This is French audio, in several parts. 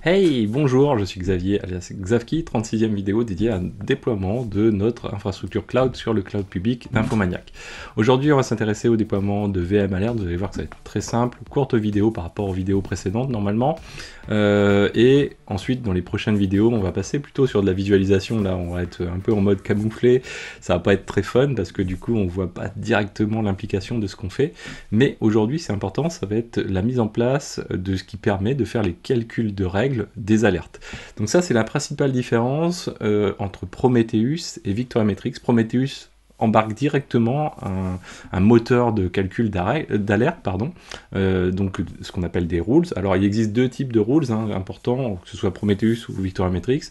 Hey, bonjour, je suis Xavier, alias Xavki, 36e vidéo dédiée à un déploiement de notre infrastructure cloud sur le cloud public d'Infomaniac. Aujourd'hui, on va s'intéresser au déploiement de VM Alert. Vous allez voir que ça va être très simple, courte vidéo par rapport aux vidéos précédentes normalement. Et ensuite, dans les prochaines vidéos, on va passer plutôt sur de la visualisation. Là, on va être un peu en mode camouflé. Ça va pas être très fun parce que du coup, on voit pas directement l'implication de ce qu'on fait. Mais aujourd'hui, c'est important, ça va être la mise en place de ce qui permet de faire les calculs de règles des alertes. Donc ça, c'est la principale différence entre Prometheus et Victoriametrix. Prometheus embarque directement un moteur de calcul d'alerte, donc ce qu'on appelle des rules. Alors il existe deux types de rules importants, que ce soit Prometheus ou Victoriametrix.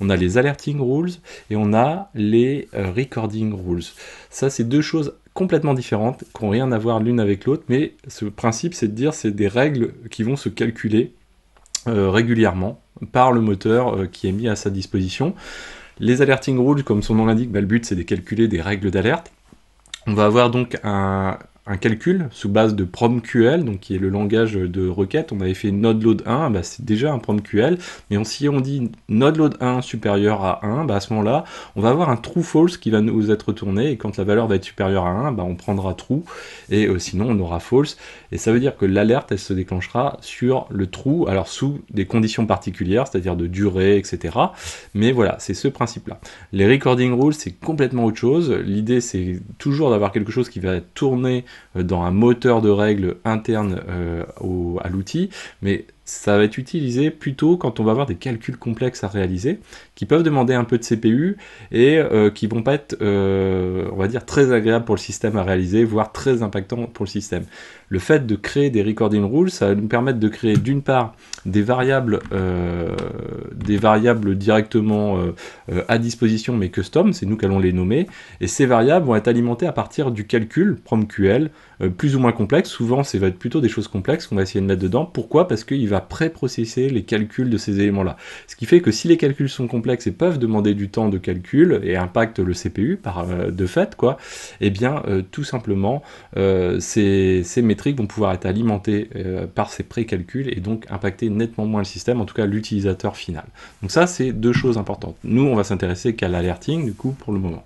On a les alerting rules et on a les recording rules. Ça, c'est deux choses complètement différentes, qui n'ont rien à voir l'une avec l'autre, mais ce principe, c'est de dire c'est des règles qui vont se calculer régulièrement par le moteur qui est mis à sa disposition. Les alerting rules, comme son nom l'indique, le but c'est de calculer des règles d'alerte. On va avoir donc un calcul sous base de PromQL, donc qui est le langage de requête. On avait fait nodeload 1, c'est déjà un PromQL, mais si on dit nodeload 1 supérieur à 1, à ce moment-là, on va avoir un true false qui va nous être retourné, et quand la valeur va être supérieure à 1, on prendra true, et sinon on aura false, et ça veut dire que l'alerte, elle se déclenchera sur le true, alors sous des conditions particulières, c'est-à-dire de durée, etc. Mais voilà, c'est ce principe-là. Les recording rules, c'est complètement autre chose. L'idée, c'est toujours d'avoir quelque chose qui va tourner dans un moteur de règles interne à l'outil, mais ça va être utilisé plutôt quand on va avoir des calculs complexes à réaliser, qui peuvent demander un peu de CPU et qui vont pas être, on va dire, très agréables pour le système à réaliser, voire très impactants pour le système. Le fait de créer des recording rules, ça va nous permettre de créer d'une part des variables directement à disposition, mais custom, c'est nous qui allons les nommer, et ces variables vont être alimentées à partir du calcul, PromQL, plus ou moins complexe. Souvent, ça va être plutôt des choses complexes qu'on va essayer de mettre dedans. Pourquoi ? Parce qu'il va pré-processer les calculs de ces éléments-là. Ce qui fait que si les calculs sont complexes et peuvent demander du temps de calcul et impactent le CPU de fait, eh bien, tout simplement, ces métriques vont pouvoir être alimentées par ces pré-calculs et donc impacter nettement moins le système, en tout cas l'utilisateur final. Donc ça, c'est deux choses importantes. Nous, on va s'intéresser qu'à l'alerting, du coup, pour le moment.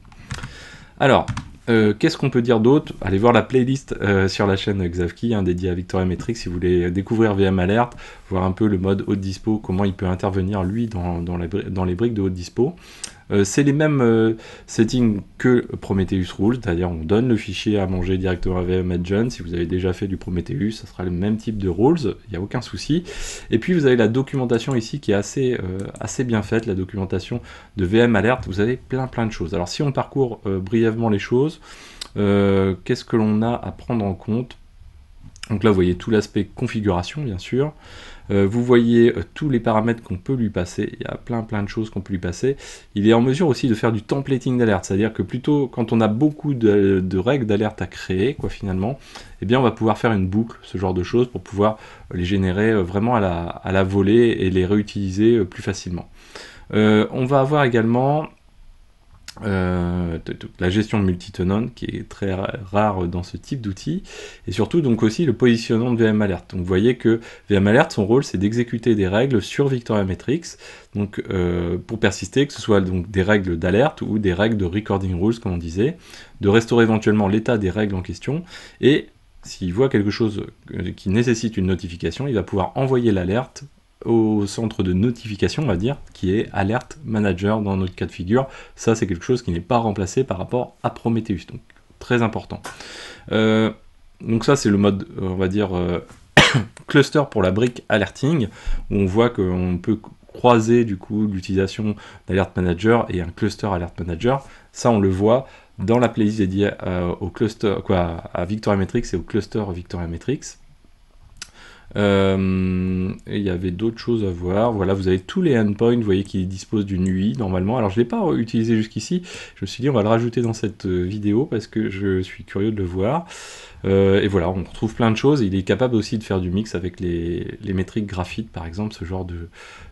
Alors, qu'est-ce qu'on peut dire d'autre ? Allez voir la playlist sur la chaîne Xavki, dédiée à Victoriametrix, si vous voulez découvrir VM Alert, voir un peu le mode haute dispo, comment il peut intervenir, lui, dans les briques de haute dispo. C'est les mêmes settings que Prometheus Rules, c'est-à-dire on donne le fichier à manger directement à VM Agent. Si vous avez déjà fait du Prometheus, ça sera le même type de rules, il n'y a aucun souci. Et puis vous avez la documentation ici qui est assez bien faite, la documentation de VM Alert. Vous avez plein de choses. Alors si on parcourt brièvement les choses, qu'est-ce que l'on a à prendre en compte ? Donc là, vous voyez tout l'aspect configuration, bien sûr. Vous voyez tous les paramètres qu'on peut lui passer. Il y a plein de choses qu'on peut lui passer. Il est en mesure aussi de faire du templating d'alerte. C'est-à-dire que plutôt, quand on a beaucoup de règles d'alerte à créer, finalement, eh bien, on va pouvoir faire une boucle, ce genre de choses, pour pouvoir les générer vraiment à la volée et les réutiliser plus facilement. On va avoir également la gestion de multitenant qui est très rare dans ce type d'outil, et surtout donc aussi le positionnement de VM Alert. Donc vous voyez que VM Alert, son rôle c'est d'exécuter des règles sur Victoriametrix, donc pour persister, que ce soit donc des règles d'alerte ou des règles de recording rules comme on disait, de restaurer éventuellement l'état des règles en question, et s'il voit quelque chose qui nécessite une notification, il va pouvoir envoyer l'alerte au centre de notification, on va dire, qui est Alert Manager dans notre cas de figure. Ça, c'est quelque chose qui n'est pas remplacé par rapport à Prometheus, donc très important. Donc ça, c'est le mode, on va dire, cluster pour la brique alerting, où on voit qu'on peut croiser du coup l'utilisation d'Alert Manager et un cluster Alert Manager. Ça, on le voit dans la playlist dédiée au cluster, à Victoriametrix et au cluster Victoriametrix. Et il y avait d'autres choses à voir. Voilà, vous avez tous les endpoints, vous voyez qu'il dispose d'une UI normalement. Alors je ne l'ai pas utilisé jusqu'ici, je me suis dit on va le rajouter dans cette vidéo parce que je suis curieux de le voir. Et voilà, on retrouve plein de choses. Il est capable aussi de faire du mix avec les métriques graphiques, par exemple, ce genre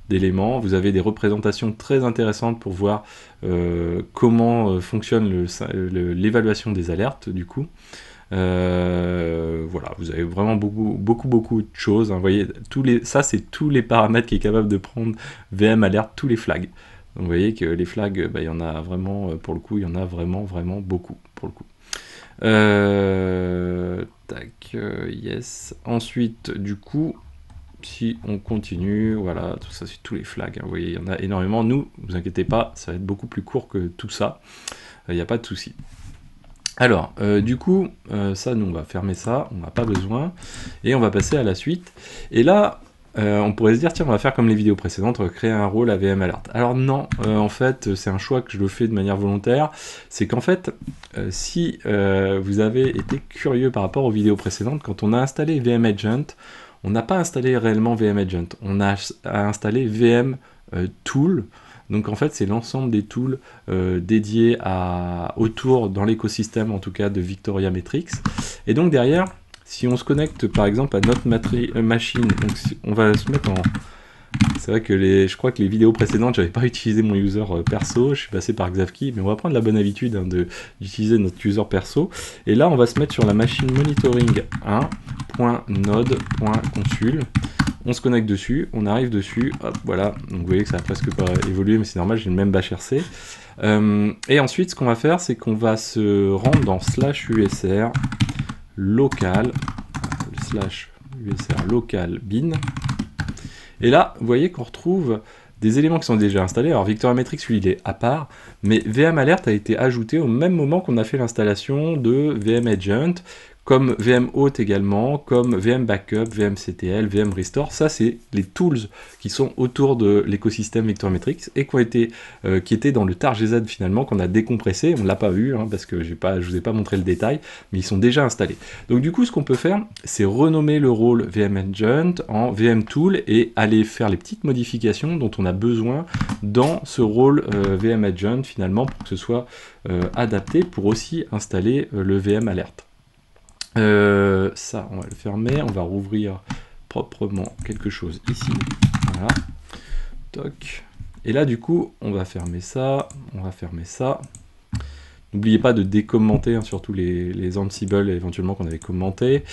d'éléments. Vous avez des représentations très intéressantes pour voir comment fonctionne l'évaluation des alertes, du coup. Voilà, vous avez vraiment beaucoup de choses, hein. Vous voyez, ça c'est tous les paramètres qui est capable de prendre VM Alert, tous les flags. Donc vous voyez que les flags, bah, il y en a vraiment, pour le coup, il y en a vraiment beaucoup, pour le coup. Tac, yes. Ensuite, du coup, si on continue, voilà, tout ça, c'est tous les flags, hein. Vous voyez, il y en a énormément. Nous, vous inquiétez pas, ça va être beaucoup plus court que tout ça. Il n'y a pas de souci. Alors, du coup, ça, nous, on va fermer ça, on n'a pas besoin. Et on va passer à la suite. Et là, on pourrait se dire, tiens, on va faire comme les vidéos précédentes, on va créer un rôle à VM Alert. Alors non, en fait, c'est un choix que je le fais de manière volontaire. C'est qu'en fait, si vous avez été curieux par rapport aux vidéos précédentes, quand on a installé VM Agent, on n'a pas installé réellement VM Agent. On a installé VM Tool. Donc en fait, c'est l'ensemble des tools dédiés autour, dans l'écosystème en tout cas, de Victoria Metrics. Et donc derrière, si on se connecte par exemple à notre machine, donc on va se mettre en... C'est vrai que je crois que les vidéos précédentes, j'avais pas utilisé mon user perso, je suis passé par Xavki, mais on va prendre la bonne habitude, hein, d'utiliser notre user perso. Et là, on va se mettre sur la machine monitoring 1.node.consul. On se connecte dessus, on arrive dessus, hop, voilà. Donc vous voyez que ça a presque pas évolué, mais c'est normal, j'ai le même bash RC. Et ensuite, ce qu'on va faire, c'est qu'on va se rendre dans /usr local, /usr local bin. Et là, vous voyez qu'on retrouve des éléments qui sont déjà installés. Alors Victoria Metrics, lui, il est à part, mais VM Alert a été ajouté au même moment qu'on a fait l'installation de VM Agent, comme VM Auth également, comme VM Backup, VM CTL, VM Restore. Ça, c'est les tools qui sont autour de l'écosystème Victoria Metrics et qui étaient dans le tar GZ finalement, qu'on a décompressé. On ne l'a pas vu, hein, parce que je ne vous ai pas montré le détail, mais ils sont déjà installés. Donc du coup, ce qu'on peut faire, c'est renommer le rôle VM Agent en VM Tool et aller faire les petites modifications dont on a besoin dans ce rôle VM Agent finalement, pour que ce soit adapté pour aussi installer le VM Alert. Ça, on va le fermer, on va rouvrir proprement quelque chose ici. Voilà. Toc. Et là, du coup, on va fermer ça, on va fermer ça. N'oubliez pas de décommenter, hein, surtout les Ansible éventuellement qu'on avait commenté.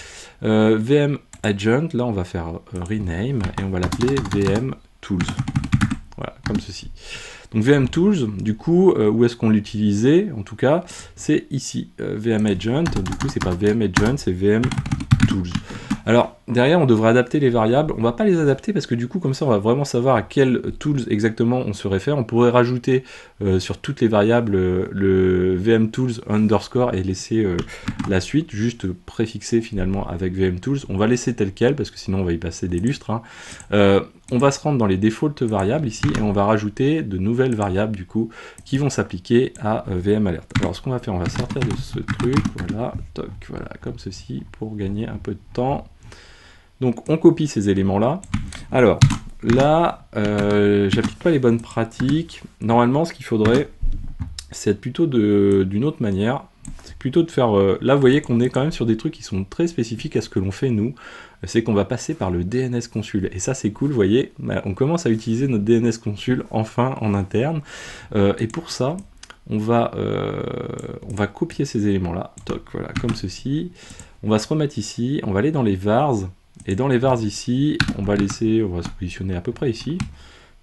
VM Agent, là, on va faire rename et on va l'appeler VM Tools. Voilà, comme ceci. Donc VM Tools, du coup, où est-ce qu'on l'utilisait? En tout cas, c'est ici, VM Agent. Du coup, c'est pas VM Agent, c'est VM Tools. Alors, derrière, on devrait adapter les variables. On va pas les adapter parce que du coup, comme ça, on va vraiment savoir à quels tools exactement on se réfère. On pourrait rajouter sur toutes les variables le VM Tools underscore et laisser la suite, juste préfixer finalement avec VM Tools. On va laisser tel quel parce que sinon, on va y passer des lustres, hein. On va se rendre dans les default variables ici et on va rajouter de nouvelles variables du coup qui vont s'appliquer à VM Alert. Alors ce qu'on va faire, on va sortir de ce truc, voilà, toc, voilà, comme ceci pour gagner un peu de temps. Donc on copie ces éléments là. Alors là, j'applique pas les bonnes pratiques. Normalement, ce qu'il faudrait, c'est être plutôt d'une autre manière. C'est plutôt de faire... là, vous voyez qu'on est quand même sur des trucs qui sont très spécifiques à ce que l'on fait, nous. C'est qu'on va passer par le DNS Consul. Et ça, c'est cool, vous voyez. On commence à utiliser notre DNS Consul, enfin, en interne. Et pour ça, on va copier ces éléments-là. Toc, voilà, comme ceci. On va se remettre ici. On va aller dans les vars. Et dans les vars ici, on va se positionner à peu près ici.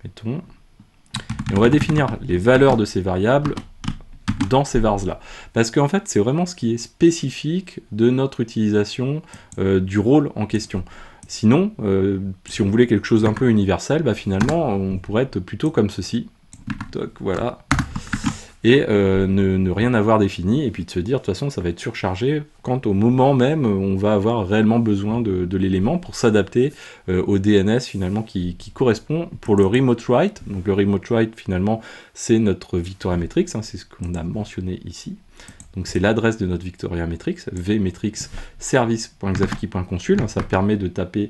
Mettons. Et on va définir les valeurs de ces variables dans ces vars là, parce qu'en fait c'est vraiment ce qui est spécifique de notre utilisation du rôle en question. Sinon, si on voulait quelque chose d'un peu universel, bah, finalement on pourrait être plutôt comme ceci. Toc, voilà. Et ne rien avoir défini, et puis de se dire, de toute façon, ça va être surchargé quand au moment même, on va avoir réellement besoin de l'élément pour s'adapter au DNS, finalement, qui correspond pour le remote write. Donc le remote write, finalement, c'est notre Victoria Metrics, hein, c'est ce qu'on a mentionné ici. Donc c'est l'adresse de notre Victoria Metrics, vmetrics service.xavki.consul, hein, ça permet de taper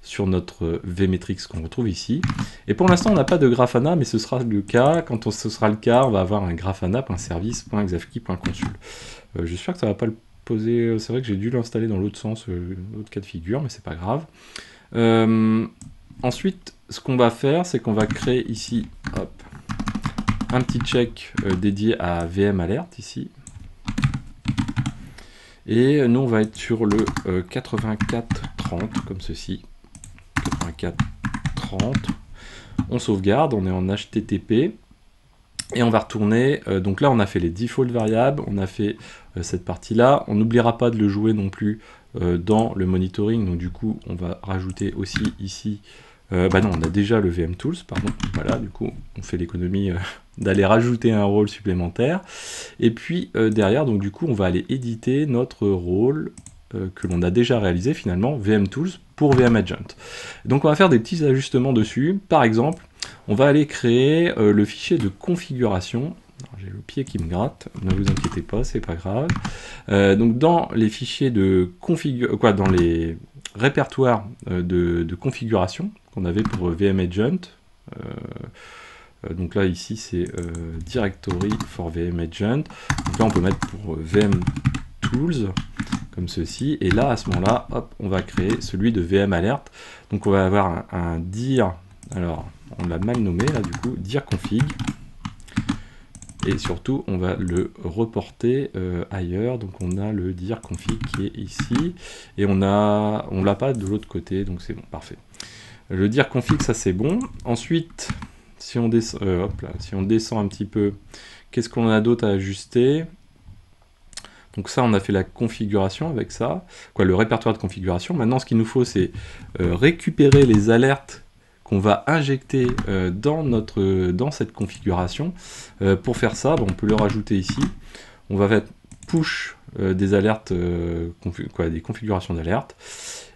sur notre vmetrics qu'on retrouve ici. Et pour l'instant, on n'a pas de Grafana, mais ce sera le cas. Quand ce sera le cas, on va avoir un grafana.service.xavki.consul. J'espère que ça ne va pas le poser. C'est vrai que j'ai dû l'installer dans l'autre sens, l'autre cas de figure, mais c'est pas grave. Ensuite, ce qu'on va faire, c'est qu'on va créer ici, hop, un petit check dédié à VM Alert ici. Et nous, on va être sur le 8430, comme ceci. 8430. On sauvegarde, on est en HTTP. Et on va retourner, donc là on a fait les default variables, on a fait cette partie-là. On n'oubliera pas de le jouer non plus dans le monitoring. Donc du coup, on va rajouter aussi ici... bah non, on a déjà le VM Tools, pardon. Voilà, du coup, on fait l'économie d'aller rajouter un rôle supplémentaire. Et puis derrière, donc du coup, on va aller éditer notre rôle que l'on a déjà réalisé finalement, VM Tools pour VM Agent. Donc on va faire des petits ajustements dessus. Par exemple, on va aller créer le fichier de configuration. J'ai le pied qui me gratte, ne vous inquiétez pas, c'est pas grave. Donc dans les fichiers de configuration, dans les répertoires de configuration qu'on avait pour VM Agent, donc là ici c'est Directory for VM Agent. Donc là on peut mettre pour VM Tools comme ceci, et là à ce moment-là, hop, on va créer celui de VM Alert. Donc on va avoir un dir, alors on l'a mal nommé là du coup, dir config, et surtout on va le reporter ailleurs. Donc on a le dir config qui est ici, et on l'a pas de l'autre côté, donc c'est bon, parfait. Le dir config, ça c'est bon. Ensuite, si on descend, si on descend un petit peu, qu'est-ce qu'on a d'autre à ajuster? Donc ça, on a fait la configuration avec ça, le répertoire de configuration. Maintenant, ce qu'il nous faut, c'est récupérer les alertes qu'on va injecter dans cette configuration. Pour faire ça, on peut le rajouter ici. On va faire push des alertes, des configurations d'alertes.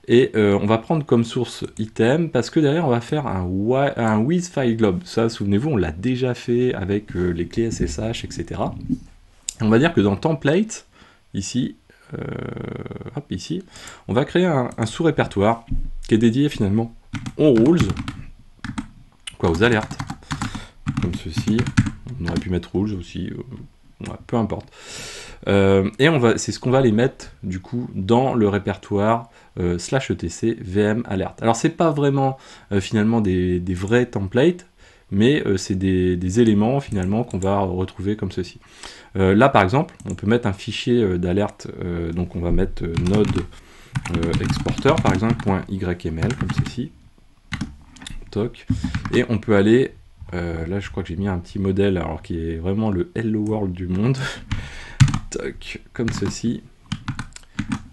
Et on va prendre comme source item, parce que derrière, on va faire un with file glob. Ça, souvenez-vous, on l'a déjà fait avec les clés SSH, etc. Et on va dire que dans template, ici, ici, on va créer un sous-répertoire qui est dédié finalement aux rules, aux alertes, comme ceci. On aurait pu mettre rules aussi, peu importe. Et c'est ce qu'on va aller mettre du coup dans le répertoire /etc VM alert. Alors c'est pas vraiment finalement des vrais templates, mais c'est des éléments finalement qu'on va retrouver comme ceci. Là par exemple, on peut mettre un fichier d'alerte, donc on va mettre node exporter par exemple .yml comme ceci. Toc. Et on peut aller, là je crois que j'ai mis un petit modèle alors qui est vraiment le Hello World du monde. Toc, comme ceci.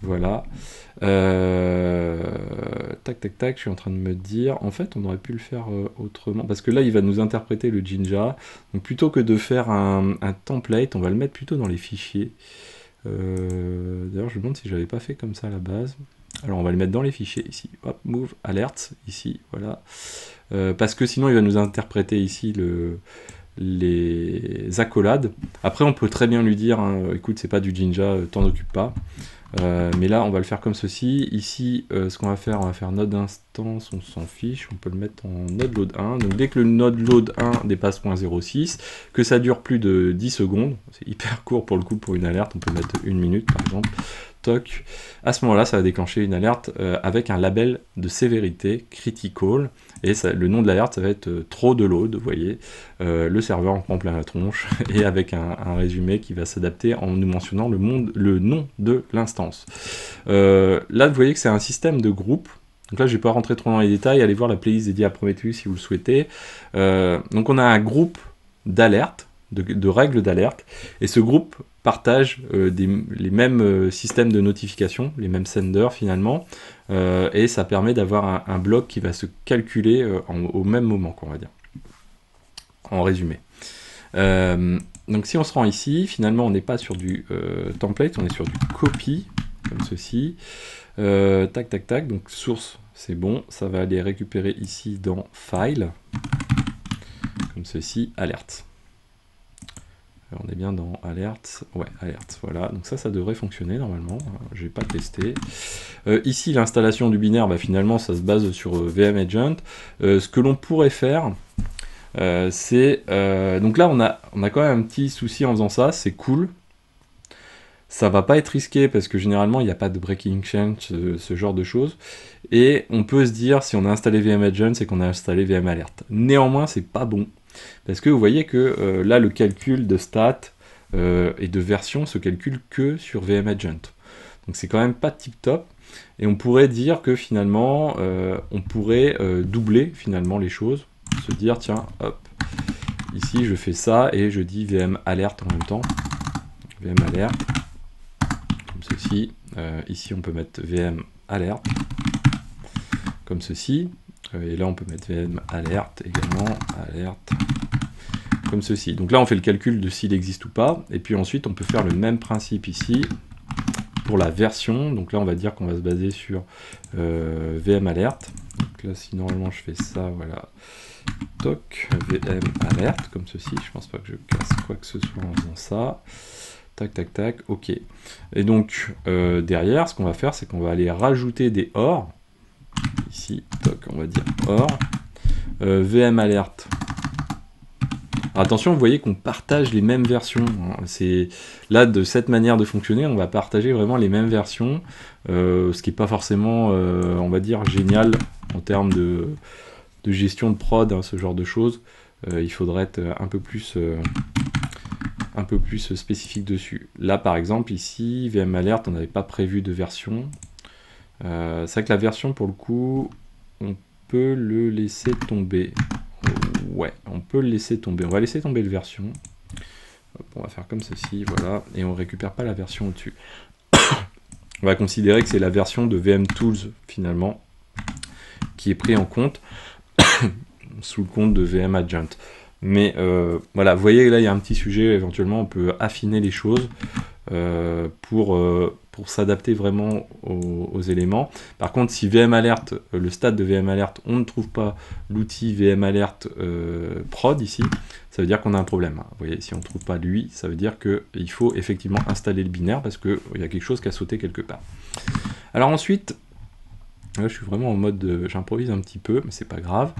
Voilà. Tac, tac, tac, je suis en train de me dire, en fait, on aurait pu le faire autrement, parce que là, il va nous interpréter le Jinja. Donc, plutôt que de faire un template, on va le mettre plutôt dans les fichiers. D'ailleurs, je me demande si je l'avais pas fait comme ça à la base. Alors, on va le mettre dans les fichiers ici. Hop, move, alerts, ici, voilà. Parce que sinon, il va nous interpréter ici les accolades. Après, on peut très bien lui dire, hein, écoute, c'est pas du Jinja, t'en occupe pas. Mais là, on va le faire comme ceci. Ici, ce qu'on va faire node instance, on s'en fiche, on peut le mettre en node load 1. Donc dès que le node load 1 dépasse 0.06, que ça dure plus de 10 secondes, c'est hyper court pour le coup pour une alerte, on peut mettre 1 minute par exemple, toc, à ce moment-là, ça va déclencher une alerte avec un label de sévérité critical, et le nom de l'alerte, ça va être trop de load, vous voyez, le serveur en prend plein la tronche, et avec un résumé qui va s'adapter en nous mentionnant le nom de l'instance. Là, vous voyez que c'est un système de groupe. Donc là, je ne vais pas rentrer trop dans les détails, allez voir la playlist dédiée à Prometheus si vous le souhaitez. Donc on a un groupe d'alertes, de règles d'alerte, et ce groupe partage les mêmes systèmes de notification, les mêmes senders finalement, et ça permet d'avoir un bloc qui va se calculer au même moment, on va dire, en résumé. Donc si on se rend ici, finalement on n'est pas sur du template, on est sur du copy, comme ceci. Tac, tac, tac, donc source, c'est bon, ça va aller récupérer ici dans file, comme ceci, alerte. Alors, on est bien dans alert, ouais, alert, voilà, donc ça devrait fonctionner normalement, je vais pas tester. Ici, l'installation du binaire, finalement, ça se base sur VM Agent. Ce que l'on pourrait faire, c'est... donc là, on a quand même un petit souci en faisant ça, c'est cool. Ça va pas être risqué parce que généralement il n'y a pas de breaking change, ce genre de choses. Et on peut se dire, si on a installé VM Agent, c'est qu'on a installé VM Alert. Néanmoins, c'est pas bon. Parce que vous voyez que là, le calcul de stats et de version se calcule que sur VM Agent. Donc c'est quand même pas tip top. Et on pourrait dire que finalement, on pourrait doubler finalement les choses. Se dire, tiens, hop, ici je fais ça et je dis VM alerte en même temps. VM alerte, comme ceci. Ici on peut mettre VM alerte, comme ceci. Et là on peut mettre VM alerte également, alerte, comme ceci. Donc là on fait le calcul de s'il existe ou pas. Et puis ensuite on peut faire le même principe ici pour la version. Donc là on va dire qu'on va se baser sur VM alerte. Donc là si normalement je fais ça, voilà. Toc, VM alerte, comme ceci. Je pense pas que je casse quoi que ce soit en faisant ça. Tac, tac, tac, ok. Et donc, derrière, ce qu'on va faire, c'est qu'on va aller rajouter des OR. Ici, toc, on va dire OR. VM alerte. Alors, attention, vous voyez qu'on partage les mêmes versions. C'est là, de cette manière de fonctionner, on va partager vraiment les mêmes versions. Ce qui n'est pas forcément, on va dire, génial en termes de gestion de prod, hein, ce genre de choses. Il faudrait être un peu plus spécifique dessus. Là par exemple ici VM alert, on n'avait pas prévu de version. C'est vrai que la version pour le coup on peut le laisser tomber. Ouais, on peut le laisser tomber. On va laisser tomber le version. Hop, on va faire comme ceci, voilà, et on récupère pas la version au-dessus. On va considérer que c'est la version de VM Tools finalement qui est pris en compte sous le compte de VM Adjunct. Mais voilà, vous voyez là il y a un petit sujet, éventuellement on peut affiner les choses pour s'adapter vraiment aux éléments. Par contre, si VM Alert, le stade de VM Alert, on ne trouve pas l'outil VM Alert prod ici, ça veut dire qu'on a un problème. Vous voyez, si on ne trouve pas lui, ça veut dire qu'il faut effectivement installer le binaire parce qu'il y a quelque chose qui a sauté quelque part. Alors ensuite, là, je suis vraiment en mode, j'improvise un petit peu, mais c'est pas grave.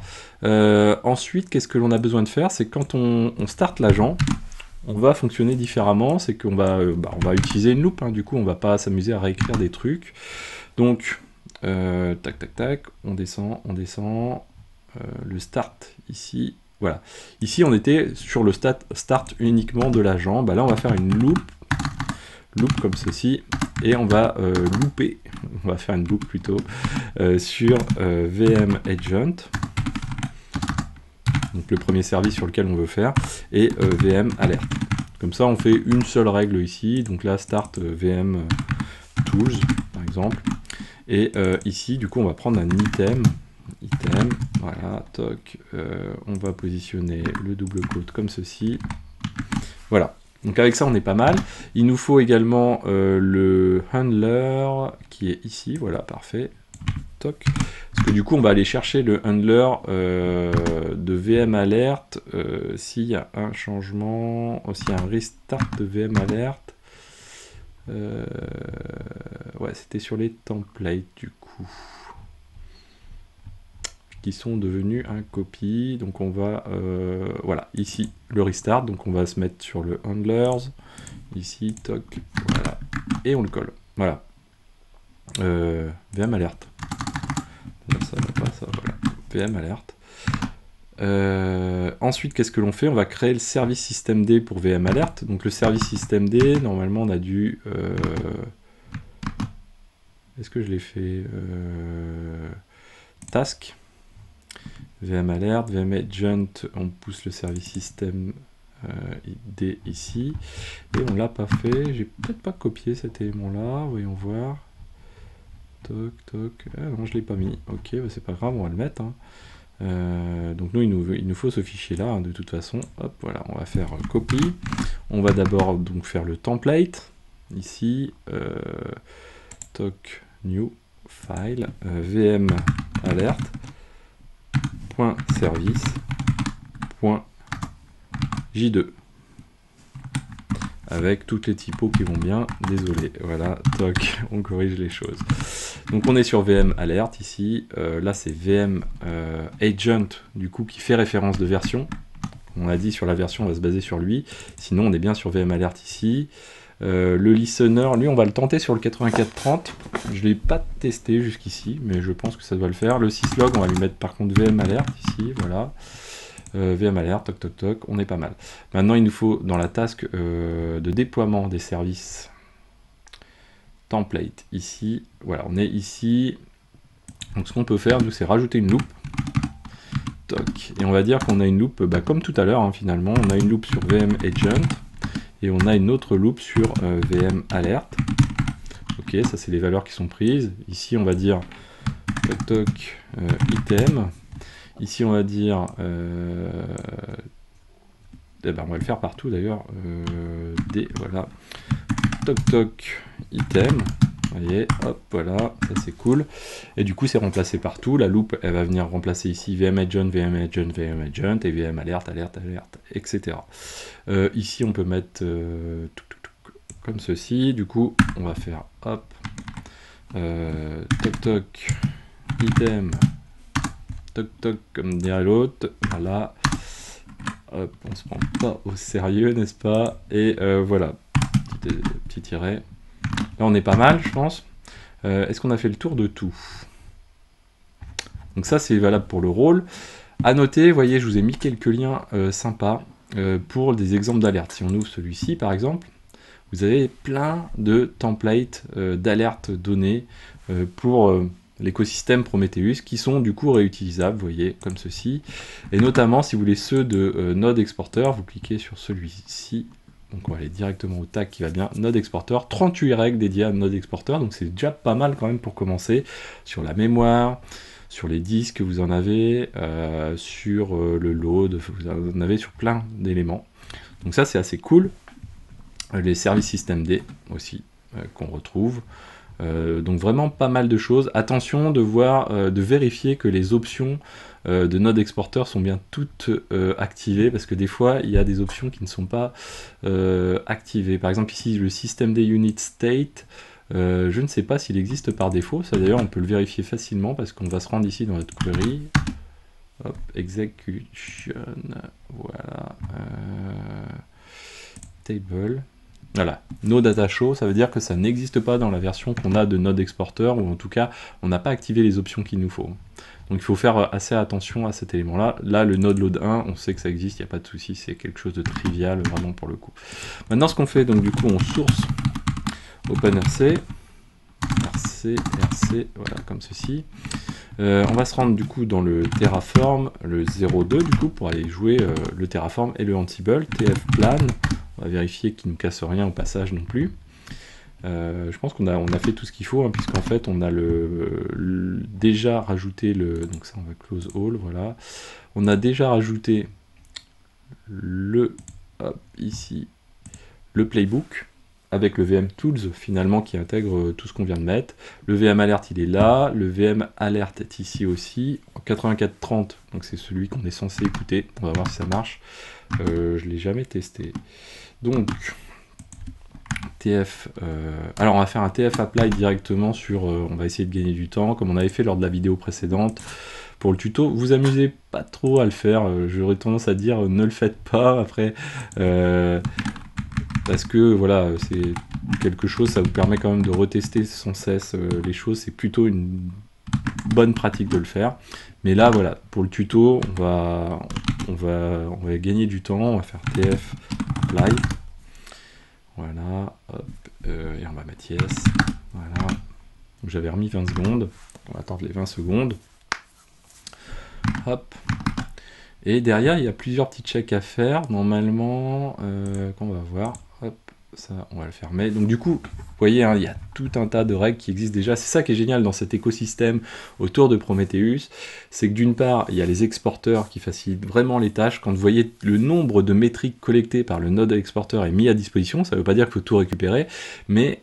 Ensuite, qu'est-ce que l'on a besoin de faire? C'est quand on start l'agent, on va fonctionner différemment. C'est qu'on va, on va utiliser une loupe. Hein, du coup, on va pas s'amuser à réécrire des trucs. Donc, tac, tac, tac, on descend. Le start ici, voilà. Ici, on était sur le start uniquement de l'agent. Bah, là, on va faire une loupe comme ceci, et on va louper. On va faire une boucle plutôt sur VM Agent, donc le premier service sur lequel on veut faire, et VM Alert. Comme ça, on fait une seule règle ici. Donc là, start VM Tools, par exemple. Et ici, du coup, on va prendre un item, voilà, toc. On va positionner le double quote comme ceci. Voilà. Donc avec ça, on est pas mal. Il nous faut également le handler qui est ici. Voilà, parfait. Toc. Parce que du coup, on va aller chercher le handler de VM Alert s'il y a un changement, s'il y a un restart de VM Alert. Ouais, c'était sur les templates du coup, qui sont devenus un copy. Donc on va, voilà, ici le restart, donc on va se mettre sur le handlers, ici, toc, voilà, et on le colle, voilà. VM alert, ça va pas, ça, voilà, VM alert. Ensuite, qu'est-ce que l'on fait? On va créer le service systemd pour VM alert. Donc le service systemd, normalement on a dû... Est-ce que je l'ai fait task, VM alert, VM agent, on pousse le service systemd ici, et on l'a pas fait. J'ai peut-être pas copié cet élément-là, voyons voir. Toc, toc, ah non, je l'ai pas mis. Ok, bah c'est pas grave, on va le mettre. Hein. Donc nous, il nous faut ce fichier-là, hein, de toute façon. Hop, voilà, on va faire copy. On va d'abord donc faire le template. Ici, toc, new, file, VM alert, point service, point J2. Avec toutes les typos qui vont bien, désolé, voilà, toc, on corrige les choses. Donc on est sur VM Alert ici, là c'est VM Agent, du coup, qui fait référence de version. On a dit sur la version, on va se baser sur lui, sinon on est bien sur VM Alert ici. Le listener, lui on va le tenter sur le 8430, je ne l'ai pas testé jusqu'ici, mais je pense que ça doit le faire. Le syslog, on va lui mettre par contre VM Alert ici, voilà. VM alert, toc toc toc, on est pas mal. Maintenant il nous faut dans la task de déploiement des services, template. Ici, voilà, on est ici. Donc ce qu'on peut faire, nous, c'est rajouter une loupe. Toc. Et on va dire qu'on a une loupe, bah, comme tout à l'heure, hein, finalement. On a une loupe sur VM Agent. Et on a une autre loupe sur VM Alert. Ok, ça c'est les valeurs qui sont prises. Ici, on va dire toc toc item. Ici, on va dire eh ben, on va le faire partout d'ailleurs. Voilà. Toc toc item. Vous voyez, hop, voilà, ça c'est cool. Et du coup, c'est remplacé partout. La loupe, elle va venir remplacer ici VM Agent, VM Agent, VM Agent, et VM Alert, Alert, Alert, etc. Ici, on peut mettre comme ceci. Du coup, on va faire hop, toc toc item, toc toc, comme dirait l'autre. Voilà. Hop, on se prend pas au sérieux, n'est-ce pas? Et voilà, petit tiret. Là, on est pas mal, je pense. Est-ce qu'on a fait le tour de tout? Donc ça, c'est valable pour le rôle. À noter, vous voyez, je vous ai mis quelques liens sympas pour des exemples d'alerte. Si on ouvre celui-ci, par exemple, vous avez plein de templates d'alerte données pour l'écosystème Prometheus qui sont du coup réutilisables, vous voyez, comme ceci. Et notamment, si vous voulez ceux de Node Exporter, vous cliquez sur celui-ci. Donc on va aller directement au tag qui va bien, Node Exporter, 38 règles dédiées à Node Exporter, donc c'est déjà pas mal quand même pour commencer, sur la mémoire, sur les disques vous en avez, sur le load, vous en avez sur plein d'éléments. Donc ça c'est assez cool. Les services systemd aussi qu'on retrouve. Donc vraiment pas mal de choses. Attention de voir, de vérifier que les options de Node Exporter sont bien toutes activées, parce que des fois il y a des options qui ne sont pas activées. Par exemple ici le systemd unit state, je ne sais pas s'il existe par défaut. Ça d'ailleurs on peut le vérifier facilement parce qu'on va se rendre ici dans notre query. Hop, execution, voilà, table. Voilà, no data show, ça veut dire que ça n'existe pas dans la version qu'on a de Node Exporter, ou en tout cas, on n'a pas activé les options qu'il nous faut. Donc il faut faire assez attention à cet élément-là. Là, le node load 1, on sait que ça existe, il n'y a pas de souci, c'est quelque chose de trivial, vraiment pour le coup. Maintenant, ce qu'on fait, donc du coup, on source OpenRC, RC, voilà, comme ceci. On va se rendre du coup dans le Terraform, le 02 du coup, pour aller jouer le Terraform et le Ansible, tfplan. On va vérifier qu'il ne nous casse rien au passage non plus. Je pense qu'on a fait tout ce qu'il faut, hein, puisqu'en fait on a déjà rajouté le... Donc ça on va close all, voilà. On a déjà rajouté ici, le playbook, avec le VM Tools finalement qui intègre tout ce qu'on vient de mettre. Le VM Alert il est là, le VM Alert est ici aussi, en 8430, donc c'est celui qu'on est censé écouter. On va voir si ça marche. Je ne l'ai jamais testé. Donc, TF, alors on va faire un TF apply directement sur, on va essayer de gagner du temps, comme on avait fait lors de la vidéo précédente. Pour le tuto, vous amusez pas trop à le faire, j'aurais tendance à dire ne le faites pas après, parce que voilà, c'est quelque chose, ça vous permet quand même de retester sans cesse les choses, c'est plutôt une bonne pratique de le faire. Mais là voilà, pour le tuto, on va gagner du temps, on va faire TF apply. Voilà, hop, et on va mettre yes, voilà. J'avais remis 20 secondes, on va attendre les 20 secondes. Hop. Et derrière, il y a plusieurs petits checks à faire, normalement, qu'on va voir. Hop, ça, on va le fermer. Donc du coup, vous voyez, hein, il y a tout un tas de règles qui existent déjà. C'est ça qui est génial dans cet écosystème autour de Prometheus, c'est que d'une part, il y a les exporteurs qui facilitent vraiment les tâches. Quand vous voyez le nombre de métriques collectées par le Node Exporter est mis à disposition, ça ne veut pas dire qu'il faut tout récupérer, mais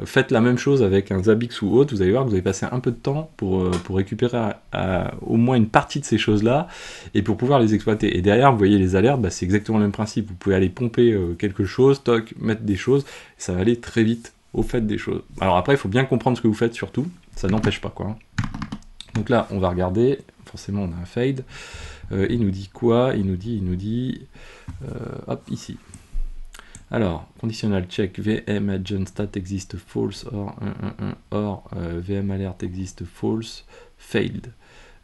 faites la même chose avec un Zabbix ou autre, vous allez voir que vous allez passer un peu de temps pour récupérer au moins une partie de ces choses-là, et pour pouvoir les exploiter. Et derrière, vous voyez les alertes, bah, c'est exactement le même principe. Vous pouvez aller pomper quelque chose, toc, mettre des choses, ça va aller très vite au fait des choses. Alors après, il faut bien comprendre ce que vous faites surtout, ça n'empêche pas quoi. Donc là, on va regarder, forcément on a un fade, il nous dit quoi? Il nous dit hop, ici. Alors, conditional check, VM agent stat existe false, or VM alert existe false, failed.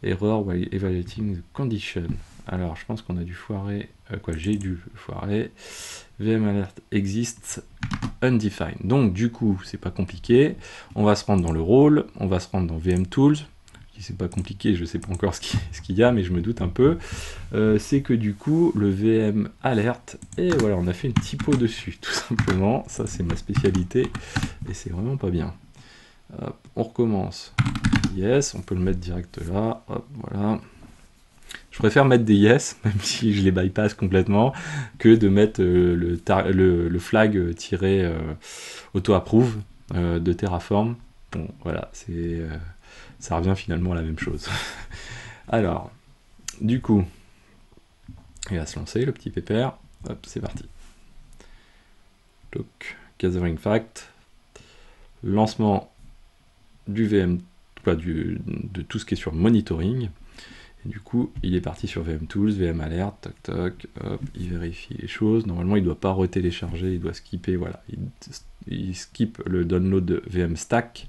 Error while evaluating the condition. Alors, je pense qu'on a dû foirer, j'ai dû foirer. VM alert exists undefined. Donc, du coup, c'est pas compliqué. On va se rendre dans le rôle, on va se rendre dans VM Tools. C'est pas compliqué, je sais pas encore ce qu'il y a, mais je me doute un peu. C'est que du coup, le VM alert, et voilà, on a fait une typo dessus, tout simplement. Ça, c'est ma spécialité, et c'est vraiment pas bien. Hop, on recommence. Yes, on peut le mettre direct là. Hop, voilà. Je préfère mettre des yes, même si je les bypass complètement, que de mettre le flag tiré auto-approve de Terraform. Bon, voilà, ça revient finalement à la même chose. Alors, du coup, il va se lancer, le petit pépère. Hop, c'est parti. Donc, gathering fact. Lancement du VM, de tout ce qui est sur monitoring. Et du coup, il est parti sur VM Tools, VM Alert, toc toc, hop, il vérifie les choses. Normalement, il ne doit pas retélécharger, il doit skipper, voilà. Il skip le download de VM Stack.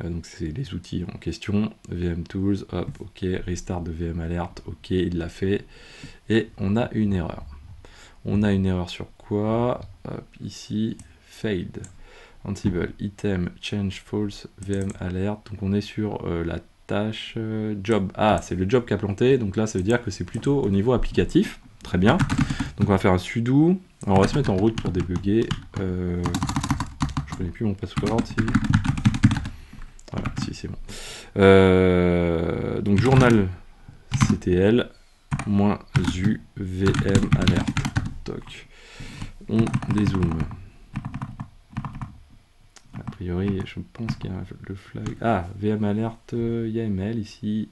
Donc, c'est les outils en question. VM Tools, hop, ok, restart de VM Alert, ok, il l'a fait. Et on a une erreur. On a une erreur sur quoi? Hop, ici, failed. Ansible, item, change false, VM alert. Donc on est sur la tâche job. Ah, c'est le job qui a planté. Donc là, ça veut dire que c'est plutôt au niveau applicatif. Très bien. Donc on va faire un sudo. Alors on va se mettre en route pour débugger. Je connais plus mon password. Si. Voilà, si c'est bon. Donc journal CTL -u VM alert. Toc. On dézoome. A priori, je pense qu'il y a le flag. Ah, VM alert YAML ici.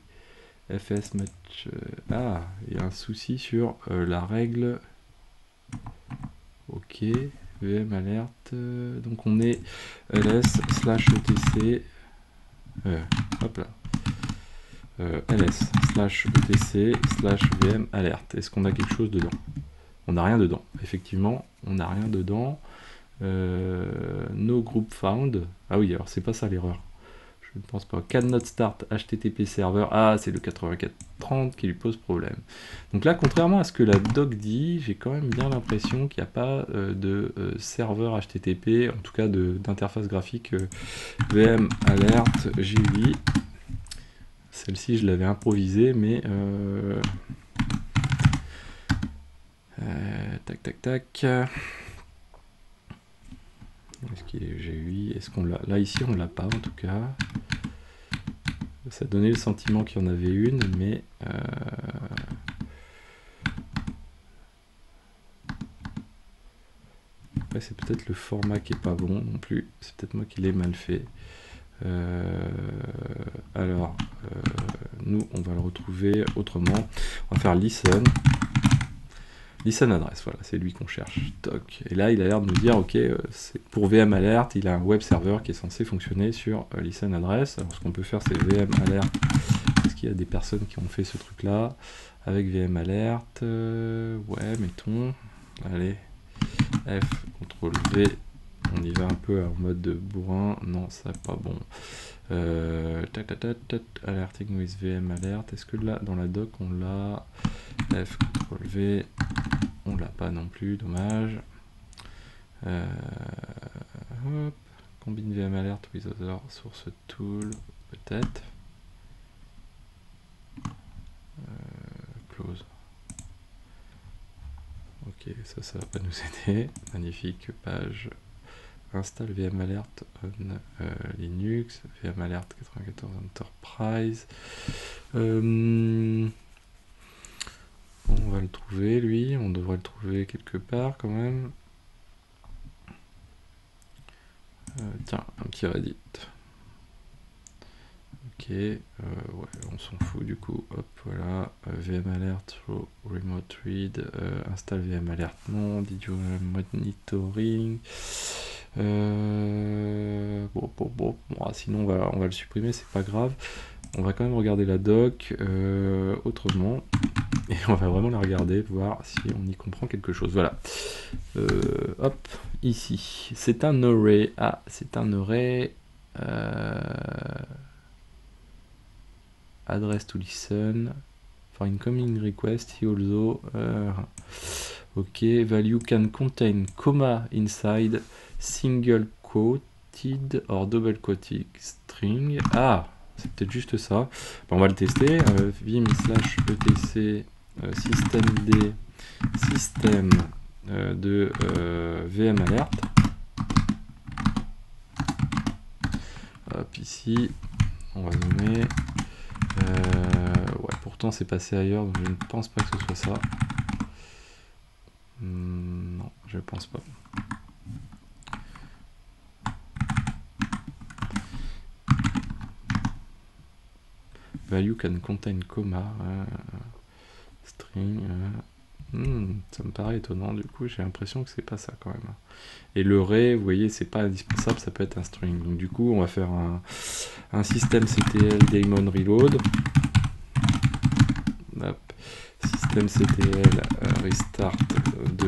FS match. Ah, il y a un souci sur la règle. Ok, VM alert. Donc on est ls/etc. Hop là. ls/etc/VM alert. Est-ce qu'on a quelque chose dedans? On n'a rien dedans. Effectivement, on n'a rien dedans. No group found. Ah oui, alors c'est pas ça l'erreur. Je ne pense pas. Cannot start HTTP server. Ah, c'est le 8430 qui lui pose problème. Donc là, contrairement à ce que la doc dit, j'ai quand même bien l'impression qu'il n'y a pas de serveur HTTP, en tout cas d'interface graphique VM alert GUI. Celle-ci, je l'avais improvisée, mais tac, tac, tac. Est-ce qu'il est GUI? Est-ce qu'on l'a? Là, ici, on l'a pas, en tout cas. Ça donnait le sentiment qu'il y en avait une, mais... Après, c'est peut-être le format qui est pas bon non plus. C'est peut-être moi qui l'ai mal fait. Alors, nous, on va le retrouver autrement. On va faire listen. Listen adresse, voilà, c'est lui qu'on cherche. Toc. Et là, il a l'air de nous dire, ok, pour VM alert, il a un web server qui est censé fonctionner sur listen adresse. Alors, ce qu'on peut faire, c'est VM alert. Est-ce qu'il y a des personnes qui ont fait ce truc-là avec VM alert? Ouais, mettons. Allez, F, CTRL V. On y va un peu en mode de bourrin. Non, ça n'est pas bon. Alerting with VM alert. Est-ce que là, dans la doc, on l'a? F, CTRL V. On l'a pas non plus, dommage. Hop. Combine VM alert with other source tool. Peut-être. Close. Ok, ça va pas nous aider. Magnifique page. Installe VM alert on Linux, VM alert 94 Enterprise. On va le trouver, lui. On devrait le trouver quelque part quand même. Tiens, un petit Reddit. Ok, ouais, on s'en fout du coup. Hop, voilà. VM alert, show remote read. Installe VM alert, non. Did you monitoring? Bon, sinon on va le supprimer, c'est pas grave. On va quand même regarder la doc autrement. Et on va vraiment la regarder, voir si on y comprend quelque chose. Voilà. Hop, ici. C'est un array. Ah, c'est un array. Address to listen. for incoming request, he also... ok, value can contain comma inside single quoted or double quoted string. Ah, c'est peut-être juste ça. Bon, on va le tester. Vim /etc systemd système de VM alert. Hop, ici, on va nommer. Ouais, pourtant c'est passé ailleurs, donc je ne pense pas que ce soit ça. Non, je pense pas. Value can contain comma string. Ça me paraît étonnant, du coup j'ai l'impression que c'est pas ça quand même. Et le ray, vous voyez, c'est pas indispensable, ça peut être un string. Donc du coup on va faire un systemctl daemon reload. Hop. Systemctl restart de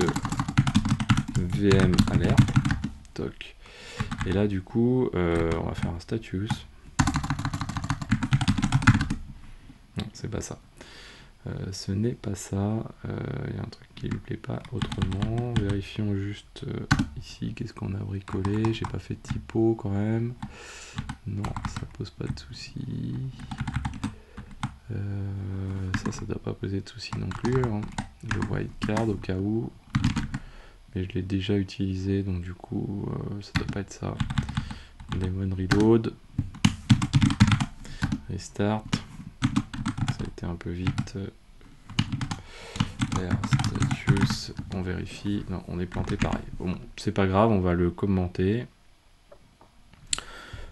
VM alert. Toc. Et là du coup on va faire un status. Non, c'est pas ça. Ce n'est pas ça. Il y a un truc qui lui plaît pas autrement. Vérifions juste ici qu'est-ce qu'on a bricolé. J'ai pas fait de typo quand même. Non, ça pose pas de soucis. Ça doit pas poser de soucis non plus. Hein. Le wildcard au cas où. Mais je l'ai déjà utilisé, donc du coup, ça doit pas être ça. Daemon reload. Restart. Ça a été un peu vite. Status, on vérifie. Non, on est planté pareil. Bon, c'est pas grave, on va le commenter.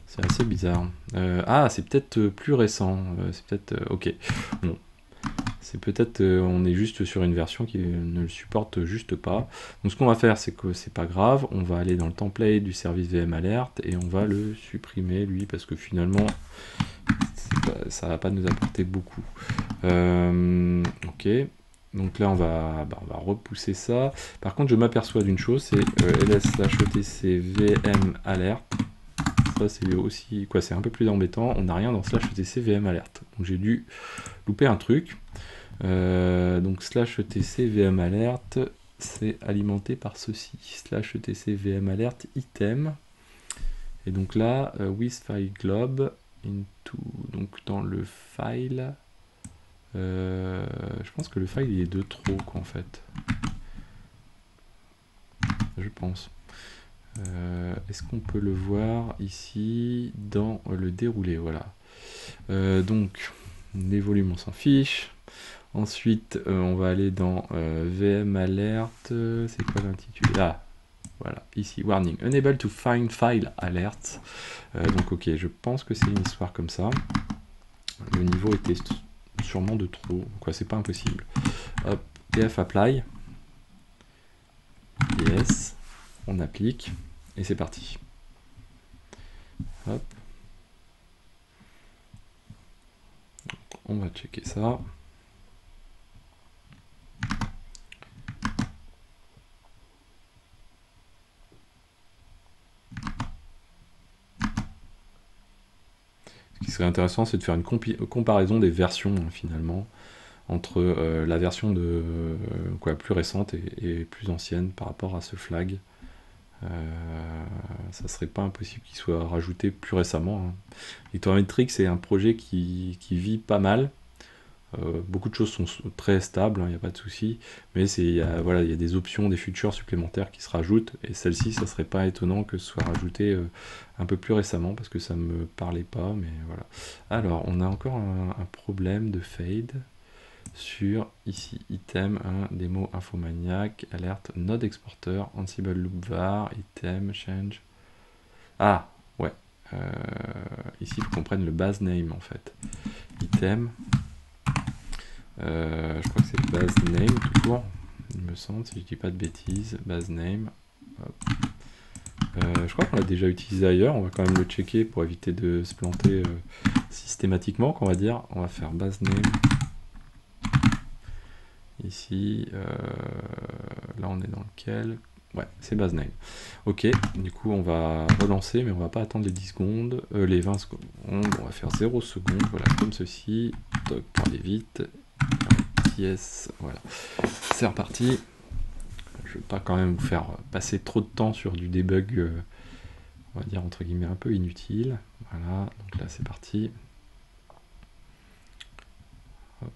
C'est assez bizarre. Ah, c'est peut-être plus récent. C'est peut-être... ok. Bon. C'est peut-être... on est juste sur une version qui ne le supporte juste pas. Donc ce qu'on va faire, c'est que c'est pas grave. On va aller dans le template du service VM Alert et on va le supprimer, lui, parce que finalement, ça va pas nous apporter beaucoup. Ok. Donc là, on va repousser ça. Par contre, je m'aperçois d'une chose, c'est ls/etc VM Alert. Ça, c'est aussi quoi, c'est un peu plus embêtant. On n'a rien dans /etc VM Alert. Donc j'ai dû louper un truc. Donc /etc VM Alert, c'est alimenté par ceci. /etc VM Alert item. Et donc là, with file glob into, donc dans le file. Je pense que le file il est de trop quoi, en fait. Je pense. Est-ce qu'on peut le voir ici dans le déroulé? Voilà. Donc, les volumes on s'en fiche. Ensuite, on va aller dans VM Alert. C'est quoi l'intitulé? Ah, voilà, ici, warning. Unable to find file alert. Donc, ok, je pense que c'est une histoire comme ça. Le niveau était sûrement de trop, quoi, c'est pas impossible. Hop, df apply, yes, on applique, et c'est parti. Hop. On va checker ça. Ce qui serait intéressant, c'est de faire une comparaison des versions, hein, finalement, entre la version de plus récente et plus ancienne par rapport à ce flag. Ça serait pas impossible qu'il soit rajouté plus récemment. Hein. Victormetric, c'est un projet qui vit pas mal. Beaucoup de choses sont très stables, il n'y a pas de souci, mais il y a des options, des features supplémentaires qui se rajoutent, et celle-ci, ça serait pas étonnant que ce soit rajouté un peu plus récemment, parce que ça me parlait pas, mais voilà. Alors, on a encore un problème de fade sur, ici, item, démo infomaniac, alerte, node exporter, ansible loop var, item, change. Ah, ouais. Ici, il faut qu'on prenne le base name, en fait. Item. Je crois que c'est le base name tout court, il me semble, si je dis pas de bêtises. Base name. Je crois qu'on l'a déjà utilisé ailleurs, on va quand même le checker pour éviter de se planter systématiquement, qu'on va dire. On va faire base name. Ici, là on est dans lequel? Ouais, c'est base name. Ok, du coup on va relancer, mais on va pas attendre les 10 secondes, les 20 secondes. On va faire 0 secondes, voilà, comme ceci. Toc, pour aller vite. Yes, voilà. C'est reparti. Je ne veux pas quand même vous faire passer trop de temps sur du debug, on va dire entre guillemets un peu inutile. Voilà, donc là c'est parti. Hop.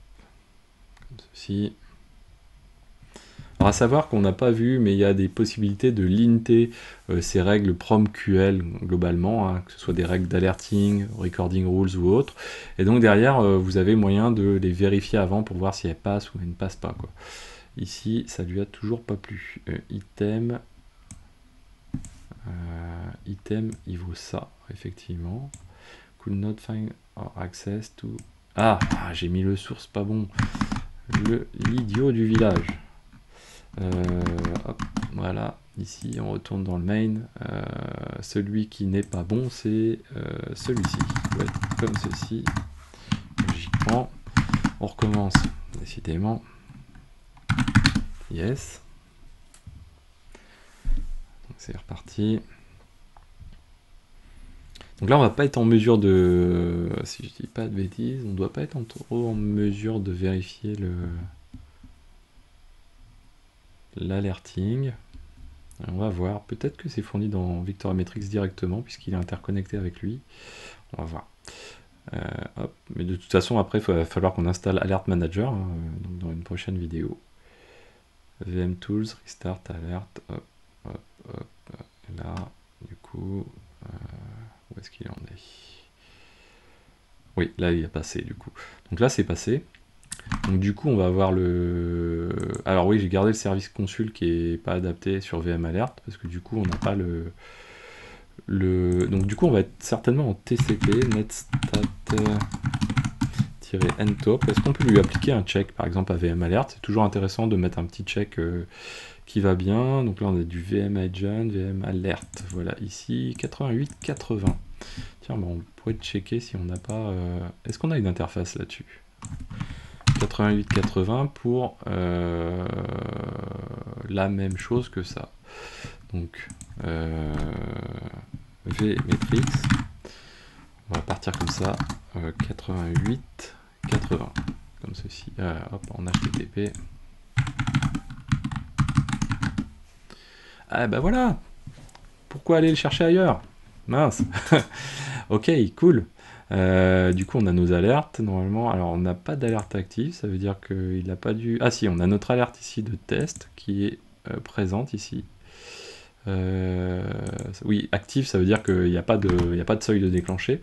Comme ceci. Alors à savoir qu'on n'a pas vu, mais il y a des possibilités de linter ces règles PromQL globalement, hein, que ce soit des règles d'alerting, recording rules ou autres. Et donc derrière, vous avez moyen de les vérifier avant pour voir si elles passent ou elles ne passent pas, quoi. Ici, ça lui a toujours pas plu. Item, il vaut ça, effectivement. Could not find or access to... Ah, j'ai mis le source pas bon. L'idiot du village. Hop, voilà, ici on retourne dans le main. Celui qui n'est pas bon, c'est celui-ci. Ouais, comme ceci. Logiquement. On recommence, décidément. Yes. Donc c'est reparti. Donc là on va pas être en mesure de... Si je dis pas de bêtises, on doit pas être trop en mesure de vérifier l'alerting. On va voir, peut-être que c'est fourni dans Victoriametrix directement puisqu'il est interconnecté avec lui. On va voir. Hop. Mais de toute façon après il va falloir qu'on installe Alert Manager, hein, donc dans une prochaine vidéo. VM Tools, Restart, Alert, hop, hop, hop, là, du coup, où est-ce qu'il en est? Oui, là il a passé du coup. Donc là c'est passé. Donc du coup on va avoir le... Alors oui, j'ai gardé le service consul qui est pas adapté sur VM Alert, parce que du coup on n'a pas le... Donc du coup on va être certainement en TCP, netstat-ntop. Est-ce qu'on peut lui appliquer un check par exemple à VM Alert? C'est toujours intéressant de mettre un petit check qui va bien. Donc là on a du VM Agent, VM Alert, voilà ici, 88-80. Tiens, bon, on pourrait checker si on n'a pas... Est-ce qu'on a une interface là-dessus? 88-80 pour la même chose que ça. Donc vmetrix, on va partir comme ça, 88-80, comme ceci, hop, en HTTP. Ah bah voilà, pourquoi aller le chercher ailleurs? Mince. Ok, cool. Du coup on a nos alertes normalement. Alors on n'a pas d'alerte active, ça veut dire qu'il n'a pas dû... Ah si, on a notre alerte ici de test qui est présente ici. Oui, active, ça veut dire qu'il n'y a pas de seuil de déclencher.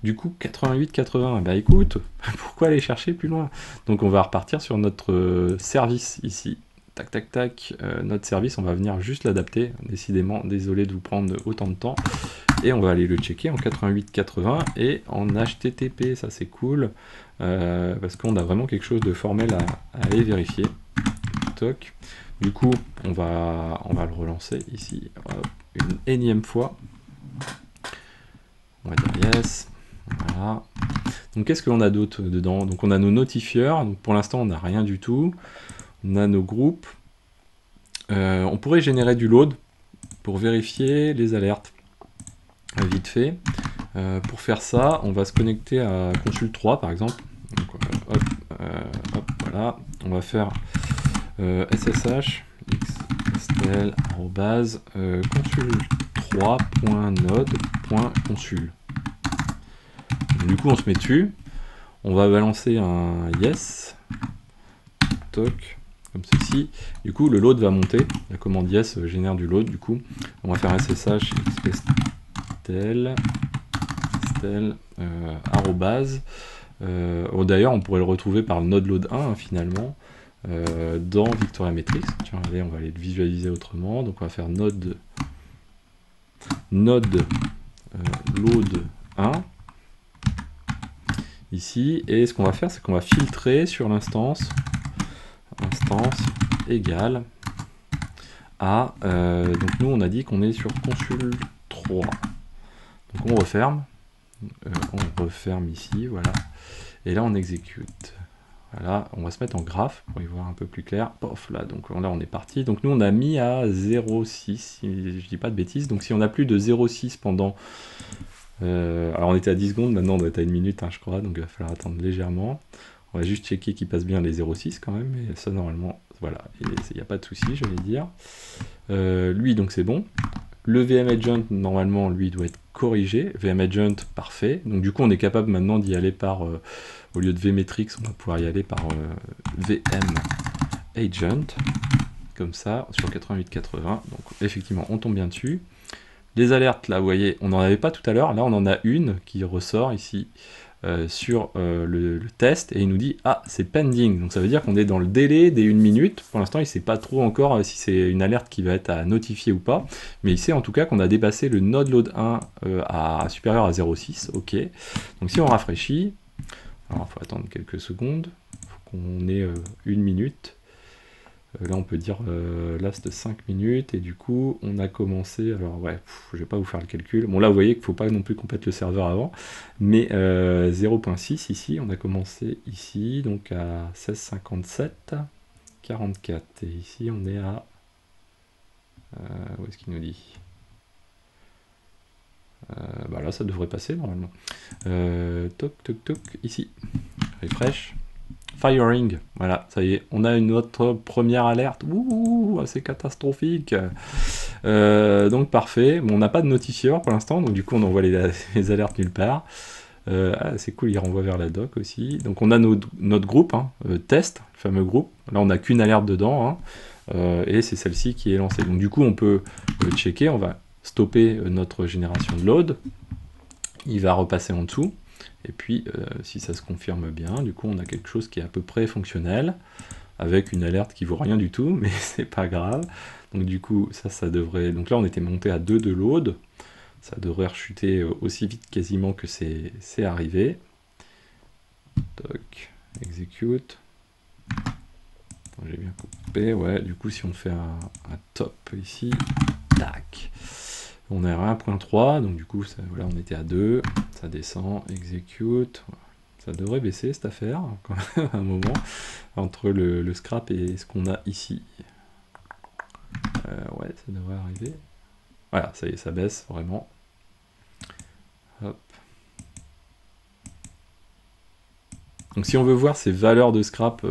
Du coup 88-80, bah écoute, pourquoi aller chercher plus loin? Donc on va repartir sur notre service ici. Tac tac tac, notre service, on va venir juste l'adapter. Décidément, désolé de vous prendre autant de temps. Et on va aller le checker en 88-80 et en HTTP, ça c'est cool, parce qu'on a vraiment quelque chose de formel à aller vérifier. Toc. Du coup, on va le relancer ici, hop, une énième fois. On va dire yes. Voilà. Donc qu'est-ce que l'on a d'autre dedans? Donc on a nos notifieurs, donc pour l'instant on n'a rien du tout. On a nos groupes. On pourrait générer du load pour vérifier les alertes. Vite fait. Pour faire ça, on va se connecter à Consul 3 par exemple. Donc, hop, voilà. On va faire ssh xstel consul3.node.consul. Du coup, on se met dessus. On va balancer un yes. Toc. Comme ceci. Du coup, le load va monter. La commande yes génère du load. Du coup, on va faire ssh xstel arrobase. D'ailleurs, on pourrait le retrouver par le node load 1 hein, finalement dans Victoriametrix. Tiens, allez, on va aller le visualiser autrement. Donc, on va faire node load 1 ici. Et ce qu'on va faire, c'est qu'on va filtrer sur l'instance égale à... donc, nous, on a dit qu'on est sur Consul 3. Donc, on referme. On referme ici, voilà. Et là, on exécute. Voilà, on va se mettre en graphe pour y voir un peu plus clair. Pof, là, donc là, on est parti. Donc, nous, on a mis à 0,6, si je dis pas de bêtises. Donc, si on a plus de 0,6 pendant... alors, on était à 10 secondes, maintenant, on doit être à 1 minute, hein, je crois. Donc, il va falloir attendre légèrement. On va juste checker qu'il passe bien les 0,6 quand même, et ça normalement, voilà, il n'y a pas de souci, je vais dire. Lui, donc c'est bon. Le VM Agent, normalement, lui, doit être corrigé. VM Agent, parfait. Donc du coup, on est capable maintenant d'y aller par, au lieu de VMetrics, on va pouvoir y aller par VM Agent, comme ça, sur 88-80. Donc effectivement, on tombe bien dessus. Les alertes, là, vous voyez, on n'en avait pas tout à l'heure. Là, on en a une qui ressort ici. Sur le test et il nous dit ah c'est pending, donc ça veut dire qu'on est dans le délai des 1 minute. Pour l'instant il sait pas trop encore si c'est une alerte qui va être à notifier ou pas, mais il sait en tout cas qu'on a dépassé le node load 1 à supérieur à 0,6. Ok, donc si on rafraîchit, alors il faut attendre quelques secondes, il faut qu'on ait 1 minute. Là on peut dire last 5 minutes et du coup on a commencé, alors ouais, je vais pas vous faire le calcul, bon là vous voyez qu'il faut pas non plus qu'on pète le serveur avant, mais 0.6 ici, on a commencé ici donc à 16,57, 44 et ici on est à, où est-ce qu'il nous dit, bah là ça devrait passer normalement, toc toc toc, ici, refresh. Firing, voilà, ça y est, on a une autre première alerte. Ouh, c'est catastrophique. Donc parfait. Bon, on n'a pas de notifieur pour l'instant, donc du coup on envoie les alertes nulle part. Ah, c'est cool, il renvoie vers la doc aussi. Donc on a notre groupe, hein, test, le fameux groupe. Là on n'a qu'une alerte dedans, hein, et c'est celle-ci qui est lancée. Donc du coup on peut checker, on va stopper notre génération de load. Il va repasser en dessous. Et puis, si ça se confirme bien, du coup, on a quelque chose qui est à peu près fonctionnel, avec une alerte qui vaut rien du tout, mais c'est pas grave. Donc du coup, ça devrait... Donc là, on était monté à 2 de load. Ça devrait rechuter aussi vite quasiment que c'est arrivé. Toc, execute. J'ai bien coupé, ouais. Du coup, si on fait un top ici, tac. On est à 1.3, donc du coup, ça, voilà, on était à 2, ça descend, execute, ça devrait baisser cette affaire, quand même, à un moment, entre le scrap et ce qu'on a ici. Ouais, ça devrait arriver. Voilà, ça y est, ça baisse, vraiment. Hop. Donc si on veut voir ces valeurs de scrap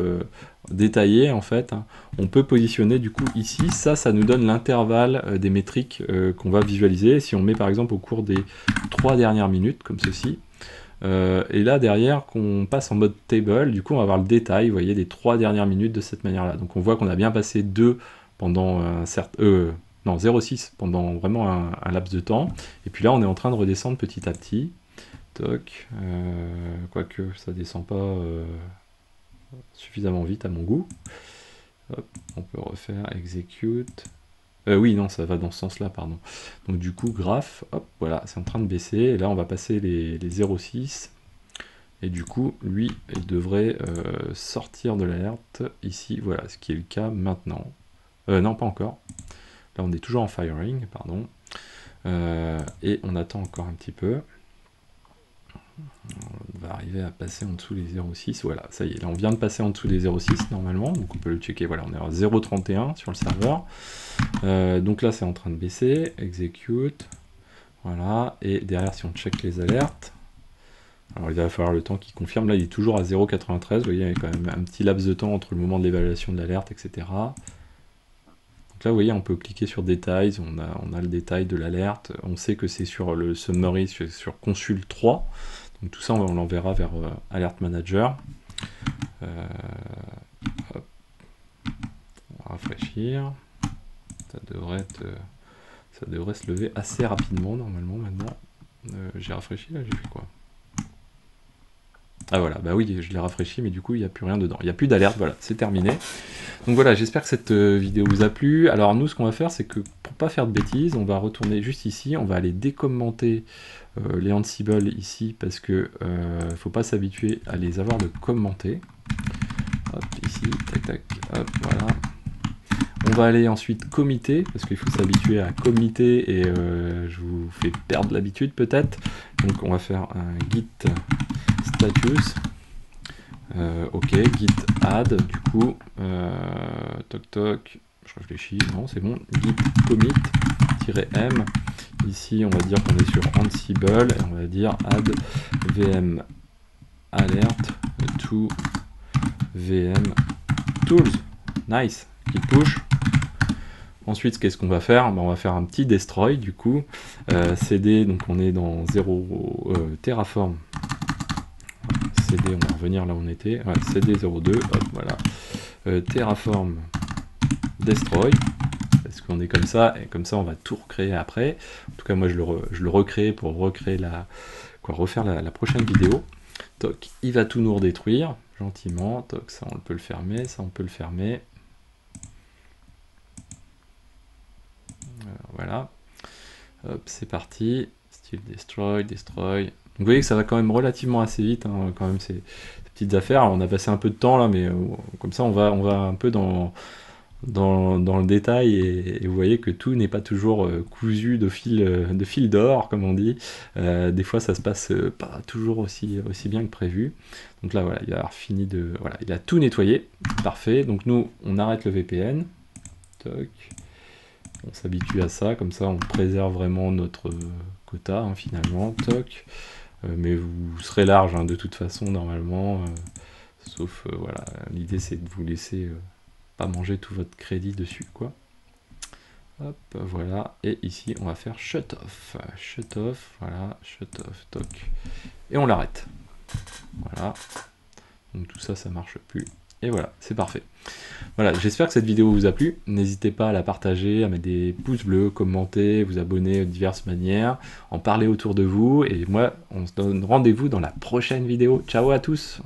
détaillées, en fait, hein, on peut positionner du coup ici, ça nous donne l'intervalle des métriques qu'on va visualiser. Si on met par exemple au cours des 3 dernières minutes, comme ceci, et là derrière, qu'on passe en mode table, du coup on va avoir le détail, vous voyez, des 3 dernières minutes de cette manière-là. Donc on voit qu'on a bien passé 2 pendant un certain... non, 0,6 pendant vraiment un laps de temps, et puis là on est en train de redescendre petit à petit. Toc, quoique ça descend pas suffisamment vite à mon goût. Hop, on peut refaire execute. Oui, non, ça va dans ce sens-là, pardon. Donc du coup, graph, hop, voilà, c'est en train de baisser. Et là, on va passer les 0,6. Et du coup, lui, il devrait sortir de l'alerte ici. Voilà, ce qui est le cas maintenant. Non, pas encore. Là, on est toujours en firing, pardon. Et on attend encore un petit peu. On va arriver à passer en dessous les 0,6, voilà, ça y est, là on vient de passer en dessous les 0,6 normalement, donc on peut le checker, voilà, on est à 0,31 sur le serveur, donc là c'est en train de baisser, execute, voilà, et derrière si on check les alertes, alors il va falloir le temps qui confirme, là il est toujours à 0,93, vous voyez, il y a quand même un petit laps de temps entre le moment de l'évaluation de l'alerte, etc. Donc là vous voyez, on peut cliquer sur Details, on a le détail de l'alerte, on sait que c'est sur le summary, sur Consul 3, donc tout ça on l'enverra vers Alert Manager. Hop. On va rafraîchir. Ça devrait se lever assez rapidement normalement maintenant. J'ai rafraîchi là, j'ai fait quoi? Ah voilà, bah oui, je l'ai rafraîchi, mais du coup il n'y a plus rien dedans. Il n'y a plus d'alerte, voilà, c'est terminé. Donc voilà, j'espère que cette vidéo vous a plu. Alors nous, ce qu'on va faire, c'est que pour pas faire de bêtises, on va retourner juste ici, on va aller décommenter les Ansible ici, parce que faut pas s'habituer à les avoir de commenter. Hop, ici, tac, tac, hop, voilà. On va aller ensuite committer, parce qu'il faut s'habituer à committer, et je vous fais perdre l'habitude peut-être. Donc on va faire un git status. Ok, git add, du coup, toc toc, je réfléchis, non c'est bon, git commit-m, ici on va dire qu'on est sur Ansible, et on va dire add vm alert to VM Tools. Nice. Git push. Ensuite, qu'est-ce qu'on va faire? On va faire un petit destroy du coup. CD, donc on est dans 0 Terraform. CD, on va revenir là où on était. Ouais, CD 02, hop, voilà. Terraform destroy. Parce qu'on est comme ça, et comme ça on va tout recréer après. En tout cas, moi je le recrée pour recréer refaire la prochaine vidéo. Toc, il va tout nous redétruire gentiment. Toc, ça on peut le fermer, ça on peut le fermer. Voilà. Hop, c'est parti. Style destroy. Donc, vous voyez que ça va quand même relativement assez vite, hein, quand même ces petites affaires. Alors, on a passé un peu de temps là, mais comme ça on va un peu dans le détail et vous voyez que tout n'est pas toujours cousu de fil d'or, comme on dit. Des fois ça se passe pas toujours aussi bien que prévu. Donc là voilà, il a fini de... Voilà, il a tout nettoyé. Parfait. Donc nous, on arrête le VPN. Toc. On s'habitue à ça, comme ça on préserve vraiment notre quota, hein, finalement. Toc. Mais vous serez large, hein, de toute façon, normalement. Sauf, voilà, l'idée c'est de vous laisser... pas manger tout votre crédit dessus, quoi. Hop, voilà. Et ici, on va faire shut off. Shut off, voilà, shut off, toc. Et on l'arrête. Voilà. Donc tout ça, ça marche plus. Et voilà, c'est parfait. Voilà, j'espère que cette vidéo vous a plu. N'hésitez pas à la partager, à mettre des pouces bleus, commenter, vous abonner de diverses manières, en parler autour de vous. Et moi, on se donne rendez-vous dans la prochaine vidéo. Ciao à tous!